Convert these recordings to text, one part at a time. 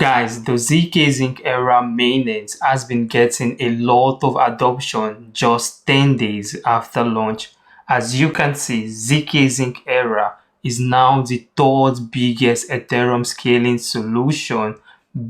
Guys, the ZKSync era mainnet has been getting a lot of adoption just 10 days after launch. As you can see, ZKSync era is now the third biggest Ethereum scaling solution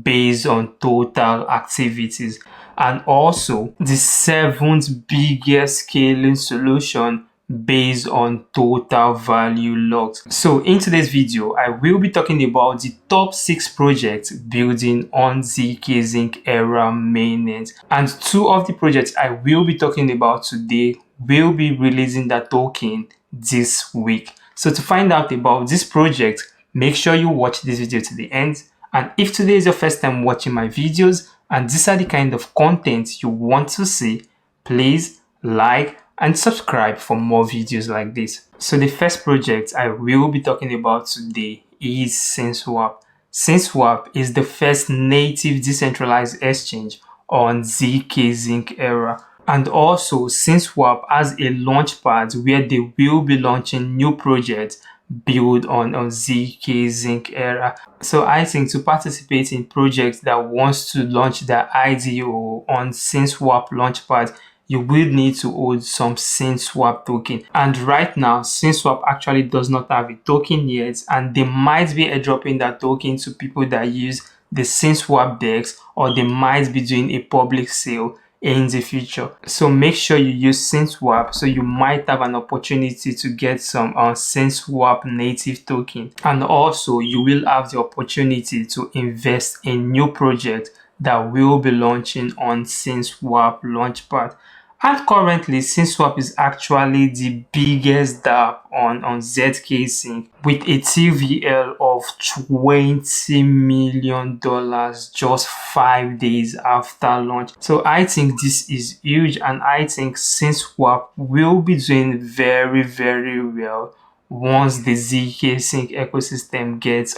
based on total activities, and also the seventh biggest scaling solution based on total value locked. So in today's video, I will be talking about the top 6 projects building on ZKSync era mainnet, and 2 of the projects I will be talking about today will be releasing the token this week. So to find out about this project, make sure you watch this video to the end. And if today is your first time watching my videos and these are the kind of content you want to see, please like and subscribe for more videos like this. So the first project I will be talking about today is SensorWAP. SensorWAP is the first native decentralized exchange on ZKSync era. And also SensorWAP has a launchpad where they will be launching new projects built on ZKSync era. So I think to participate in projects that wants to launch their IDO on SensorWAP launchpad, you will need to hold some SensorWAP token. And right now, SensorWAP actually does not have a token yet, and they might be airdropping that token to people that use the SensorWAP DEX, or they might be doing a public sale in the future. So make sure you use SensorWAP, so you might have an opportunity to get some SensorWAP native token. And also you will have the opportunity to invest in new projects that will be launching on SensorWAP launchpad. And currently, SensorWAP is actually the biggest dApp on ZKSync with a TVL of $20 million just 5 days after launch. So I think this is huge, and I think SensorWAP will be doing very, very well once the ZKSync ecosystem gets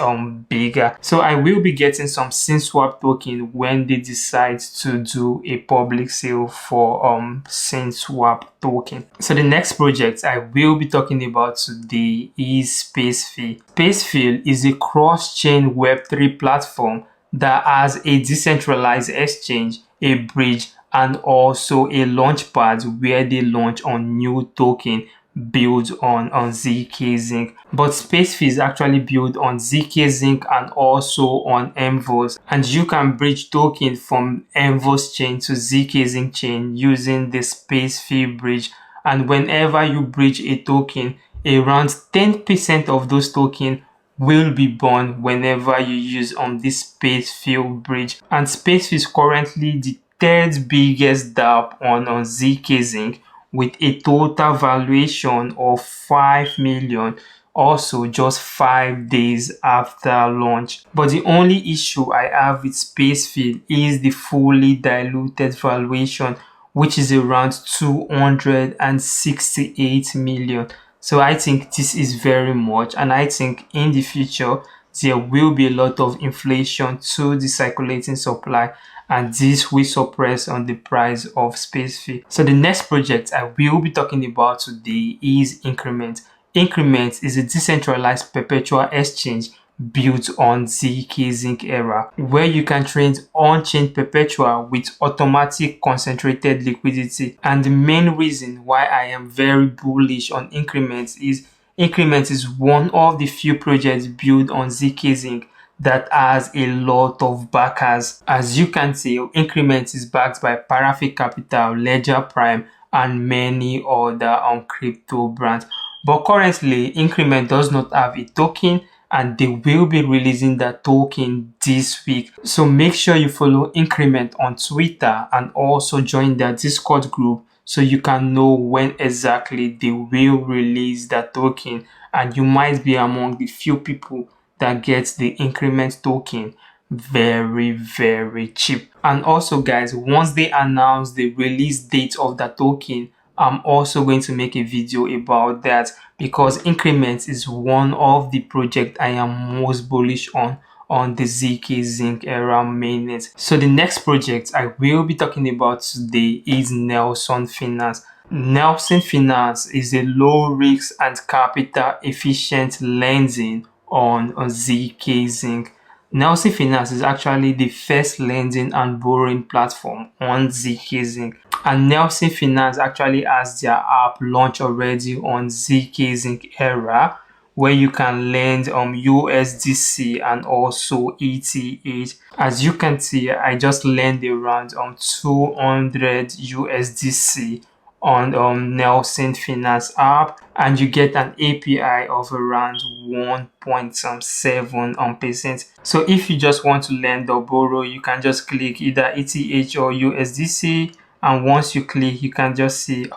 bigger. So I will be getting some SensorWAP token when they decide to do a public sale for SensorWAP token. So the next project I will be talking about today is Spacefield. Spacefield is a cross-chain Web3 platform that has a decentralized exchange, a bridge, and also a launchpad where they launch on new token built on ZKSync. But Spacefield is actually built on ZKSync and also on Envoys, and you can bridge token from Envoys chain to ZKSync chain using the Spacefield bridge. And whenever you bridge a token, around 10% of those tokens will be burned whenever you use this Spacefield bridge. And Spacefield is currently the third biggest dApp on ZKSync, with a total valuation of 5 million, also just 5 days after launch. But the only issue I have with Spacefield is the fully diluted valuation, which is around 268 million. So I think this is very much, and I think in the future there will be a lot of inflation to the circulating supply, and this will suppress on the price of Spacefield. So the next project I will be talking about today is Increment. Increment is a decentralized perpetual exchange built on ZKSync era, where you can trade on-chain perpetual with automatic concentrated liquidity. And the main reason why I am very bullish on Increment is Increment is one of the few projects built on ZKSync that has a lot of backers. As you can see, Increment is backed by Parafin Capital, Ledger Prime, and many other crypto brands. But currently, Increment does not have a token, and they will be releasing that token this week. So make sure you follow Increment on Twitter and also join their Discord group so you can know when exactly they will release that token, and you might be among the few people that gets the Increment token very, very cheap. And also guys, once they announce the release date of the token, I'm also going to make a video about that, because Increment is one of the projects I am most bullish on the ZKSync era mainnet. So the next project I will be talking about today is Nelson Finance. Nelson Finance is a low risk and capital efficient lending on ZKSync. Nelson Finance is actually the first lending and borrowing platform on ZKSync. And Nelson Finance actually has their app launched already on ZKSync era, where you can lend USDC and also ETH. As you can see, I just lent around 200 USDC on Nelson Finance app, and you get an API of around 1.7%. So if you just want to lend or borrow, you can just click either ETH or USDC, and once you click, you can just see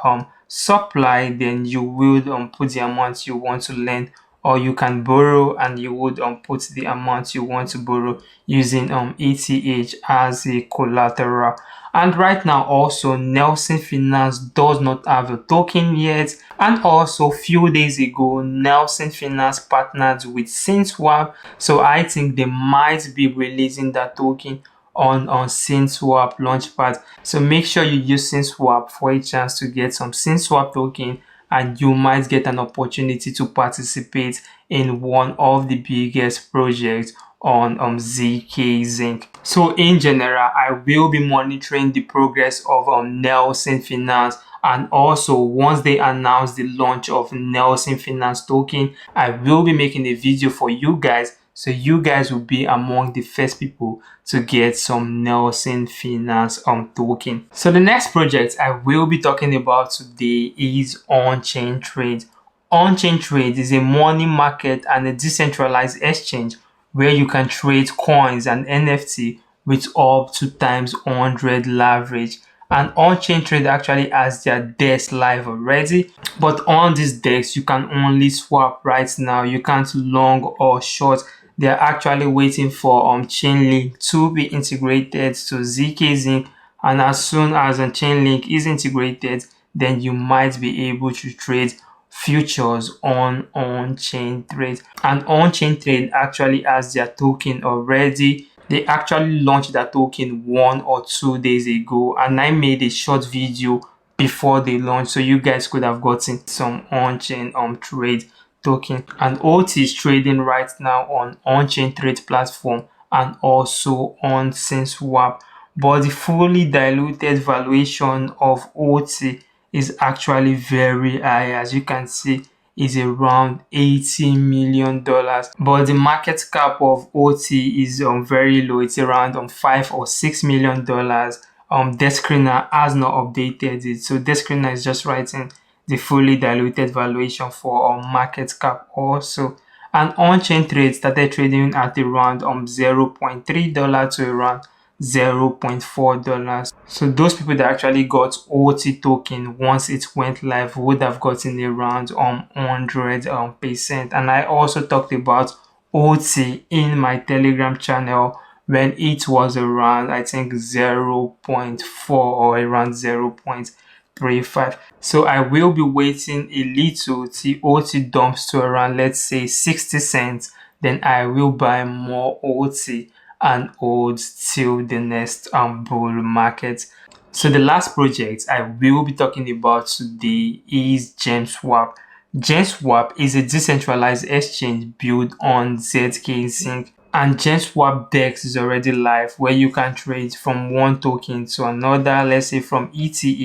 supply, then you will put the amount you want to lend, or you can borrow and you would put the amount you want to borrow using ETH as a collateral. And right now also, Nelson Finance does not have a token yet. And also, few days ago, Nelson Finance partnered with SensorWAP. So I think they might be releasing that token on SensorWAP Launchpad. So make sure you use SensorWAP for a chance to get some SensorWAP token, and you might get an opportunity to participate in one of the biggest projects on ZKSync. So in general, I will be monitoring the progress of Nelson Finance, and also once they announce the launch of Nelson Finance token, I will be making a video for you guys, so you guys will be among the first people to get some Nelson Finance token. So the next project I will be talking about today is Unchain Trade. Unchain Trade is a money market and a decentralized exchange where you can trade coins and NFT with up to times 100 leverage. And Unchain Trade actually has their desk live already, but on this desk you can only swap right now. You can't long or short. They're actually waiting for Chainlink to be integrated to ZKSync, and as soon as Chainlink is integrated, then you might be able to trade futures on Unchain Trade. And Unchain Trade actually has their token already. They actually launched that token 1 or 2 days ago, and I made a short video before they launched, so you guys could have gotten some Unchain Trade token. And OT is trading right now on Unchain Trade platform and also on SensorWAP, but the fully diluted valuation of OT is actually very high. As you can see, is around $80 million, but the market cap of OT is very low. It's around $5 or $6 million. Deskrina has not updated it, so Deskrina is just writing the fully diluted valuation for market cap also. And On-chain trade started trading at around $0.3 to around $0.4. So those people that actually got OT token once it went live would have gotten around 100%. And I also talked about OT in my Telegram channel when it was around, I think, 0.4 or around 0.35. So I will be waiting a little till OT dumps to around, let's say, 60 cents. Then I will buy more OT and hold till the next bull market. So the last project I will be talking about today is GenSwap. GenSwap is a decentralized exchange built on ZKSync, and GenSwap DEX is already live, where you can trade from one token to another, let's say from ETH to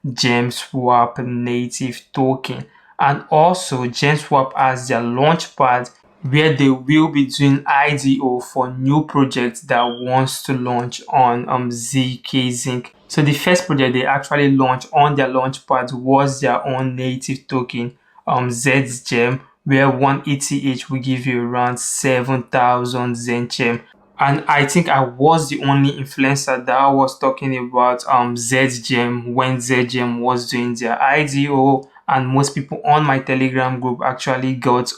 GenSwap native token. And also GenSwap has their launchpad, where they will be doing IDO for new projects that wants to launch on ZKSync. So the first project they actually launched on their launchpad was their own native token, ZGem, where 1 ETH will give you around 7,000 ZenChem. And I think I was the only influencer that was talking about ZGem when ZGem was doing their IDO, and most people on my Telegram group actually got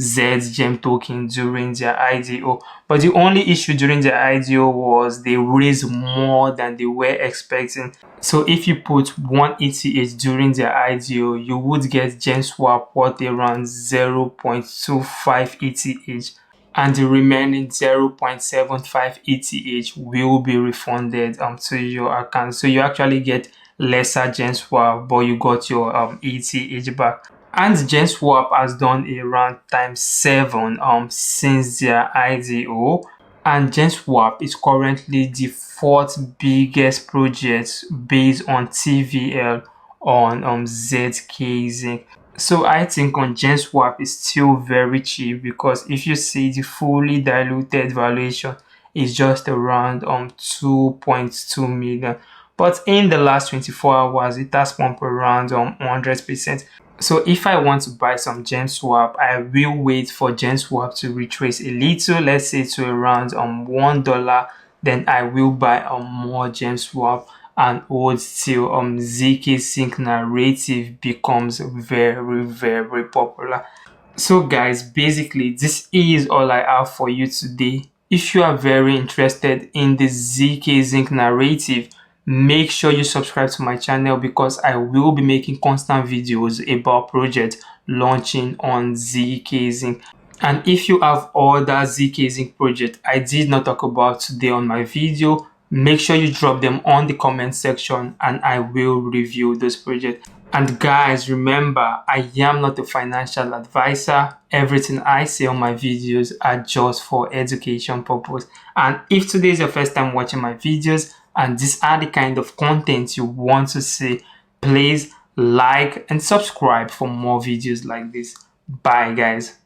ZGem token during their IDO. But the only issue during their IDO was they raised more than they were expecting. So if you put 1 ETH during their IDO, you would get GenSwap worth around 0.25 ETH, and the remaining 0.75 ETH will be refunded to your account. So you actually get lesser GenSwap, but you got your ETH back. And GenSwap has done around times 7 since their IDO, and GenSwap is currently the fourth biggest project based on TVL on ZKSync. So I think on GenSwap is still very cheap, because if you see the fully diluted valuation is just around 2.2 million. But in the last 24 hours, it has pumped around 100%. So if I want to buy some GenSwap, I will wait for GenSwap to retrace a little, let's say to around $1. Then I will buy more GenSwap and hold till ZKSync narrative becomes very, very popular. So guys, basically this is all I have for you today. If you are very interested in the ZKSync narrative, make sure you subscribe to my channel, because I will be making constant videos about projects launching on ZKSync. And if you have other ZKSync projects I did not talk about today on my video, make sure you drop them on the comment section and I will review those projects. And guys, remember, I am not a financial advisor. Everything I say on my videos are just for education purpose. And if today is your first time watching my videos and these are the kind of content you want to see, please like and subscribe for more videos like this. Bye guys.